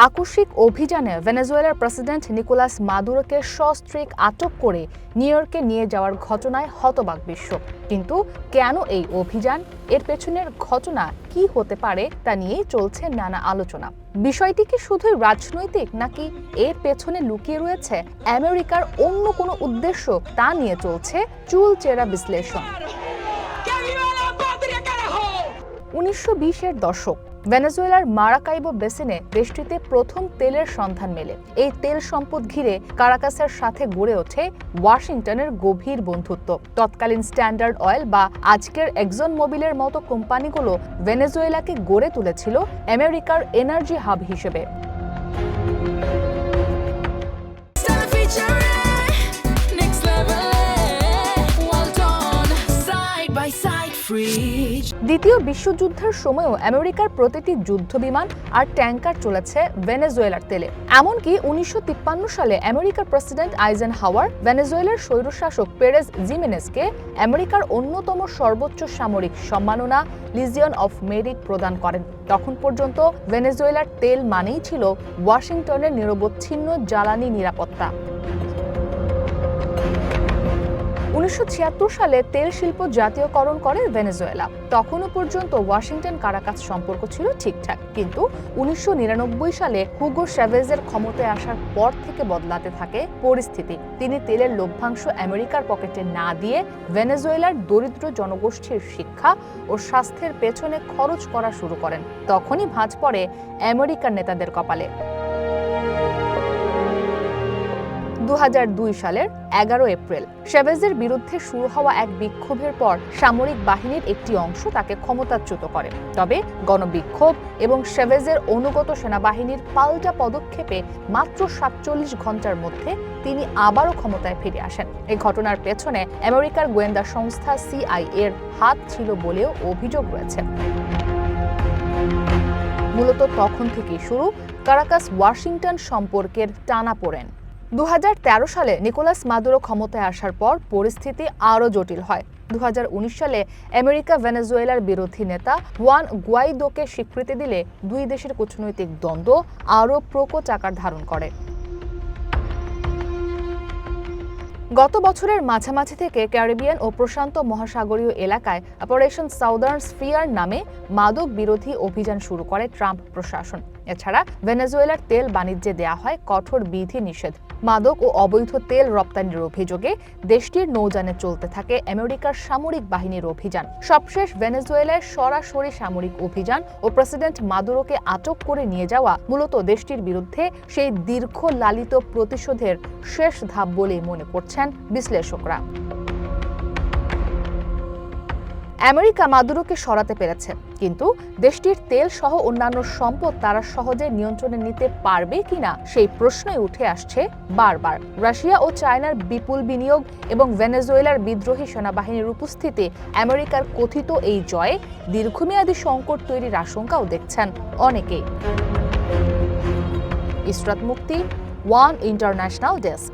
আকস্মিক অভিযানে ভেনেজুয়েলার প্রেসিডেন্ট নিকোলাস মাদুরোকে সস্ত্রীক আটক করে নিউ ইয়র্কে নিয়ে যাওয়ার ঘটনায় হতবাক বিশ্ব। কিন্তু কেন এই অভিযান, এর পেছনের ঘটনা কি হতে পারে তা নিয়েই চলছে নানা আলোচনা। বিষয়টি কি শুধুই রাজনৈতিক, নাকি এর পেছনে লুকিয়ে রয়েছে আমেরিকার অন্য কোনো উদ্দেশ্য, তা নিয়ে চলছে চুলচেরা বিশ্লেষণ। 1920-এর দশক ভেনেজুয়েলার মারাকাইবো বেসিনে দেশটিতে প্রথম তেলের সন্ধান মেলে। এই তেল সম্পদ ঘিরে কারাকাসের সাথে গড়ে ওঠে ওয়াশিংটনের গভীর বন্ধুত্ব। তৎকালীন স্ট্যান্ডার্ড অয়েল বা আজকের এক্সন মোবিলের মতো কোম্পানিগুলো ভেনেজুয়েলাকে গড়ে তুলেছিল আমেরিকার এনার্জি হাব হিসেবে। দ্বিতীয় বিশ্বযুদ্ধের সময়ও আমেরিকার প্রতিটি যুদ্ধবিমান আর ট্যাঙ্কার চলেছে ভেনেজুয়েলার তেলে। এমনকি 1953 সালে আমেরিকার প্রেসিডেন্ট আইজেনহাওয়ার ভেনেজুয়েলার স্বৈরশাসক পেরেজ জিমেনেজকে আমেরিকার অন্যতম সর্বোচ্চ সামরিক সম্মাননা লিজিয়ন অফ মেরিট প্রদান করেন। তখন পর্যন্ত ভেনেজুয়েলার তেল মানেই ছিল ওয়াশিংটনের নিরবচ্ছিন্ন জ্বালানি নিরাপত্তা। 1976 সালে তেল শিল্প জাতীয়করণ করে ভেনেজুয়েলা। তখনও পর্যন্ত ওয়াশিংটন কারাকাস সম্পর্ক ছিল ঠিকঠাক, কিন্তু 1999 সালে হুগো চ্যাভেজের ক্ষমতায় আসার পর থেকে বদলাতে থাকে পরিস্থিতি। তিনি তেলের লভ্যাংশ আমেরিকার পকেটে না দিয়ে ভেনেজুয়েলার দরিদ্র জনগোষ্ঠীর শিক্ষা ও স্বাস্থ্যের পেছনে খরচ করা শুরু করেন। তখনই ভাঁজ পড়ে আমেরিকার নেতাদের কপালে। 2002 সালের 11 এপ্রিল চ্যাভেজের বিরুদ্ধে শুরু হওয়া এক বিক্ষোভের পর সামরিক বাহিনীর একটি অংশ তাকে ক্ষমতাচ্যুত করে। তবে গণবিক্ষোভ এবং চ্যাভেজের অনুগত সেনাবাহিনীর পাল্টা পদক্ষেপে মাত্র 47 ঘন্টার মধ্যে তিনি আবারও ক্ষমতায় ফিরে আসেন। এই ঘটনার পেছনে আমেরিকার গোয়েন্দা সংস্থা CIA এর হাত ছিল বলেও অভিযোগ রয়েছে। মূলত তখন থেকেই শুরু কারাকাস ওয়াশিংটন সম্পর্কের টানাপোড়েন। 2013 সালে নিকোলাস মাদুরো ক্ষমতায় আসার পর পরিস্থিতি আরও জটিল হয়। 2019 সালে আমেরিকা ভেনেজুয়েলার বিরোধী নেতা হুয়ান গুয়াইদোকে স্বীকৃতি দিলে দুই দেশের কূটনৈতিক দ্বন্দ্ব আরও প্রকট আকার ধারণ করে। গত বছরের মাঝামাঝি থেকে ক্যারিবিয়ান ও প্রশান্ত মহাসাগরীয় এলাকায় অপারেশন সাউদার্ন স্ফিয়ার নামে মাদক বিরোধী অভিযান শুরু করে ট্রাম্প প্রশাসন। এছাড়া ভেনেজুয়েলার তেল বাণিজ্যে দেয়া হয় কঠোর বিধি নিষেধ। মাদক ও অবৈধ তেল রপ্তানির অভিযোগে দেশটির নৌযানে চলতে থাকে আমেরিকার সামরিক বাহিনীর অভিযান। সবশেষ ভেনেজুয়েলায় সরাসরি সামরিক অভিযান ও প্রেসিডেন্ট মাদুরোকে আটক করে নিয়ে যাওয়া মূলত দেশটির বিরুদ্ধে সেই দীর্ঘ লালিত প্রতিশোধের শেষ ধাপ বলেই মনে করছেন বিশ্লেষকরা। আমেরিকা মাদুরোকে সরাতে পেরেছে, কিন্তু দেশটির তেল সহ অন্যান্য সম্পদ তারা সহজে নিয়ন্ত্রণে নিতে পারবে কিনা সেই প্রশ্নই উঠে আসছে বারবার। রাশিয়া ও চায়নার বিপুল বিনিয়োগ এবং ভেনেজুয়েলার বিদ্রোহী সেনাবাহিনীর উপস্থিতি আমেরিকার কথিত এই জয়ে দীর্ঘমেয়াদী সংকট তৈরির আশঙ্কাও দেখছেন অনেকেই। ইসরাত মুক্তি, ওয়ান ইন্টারন্যাশনাল ডেস্ক।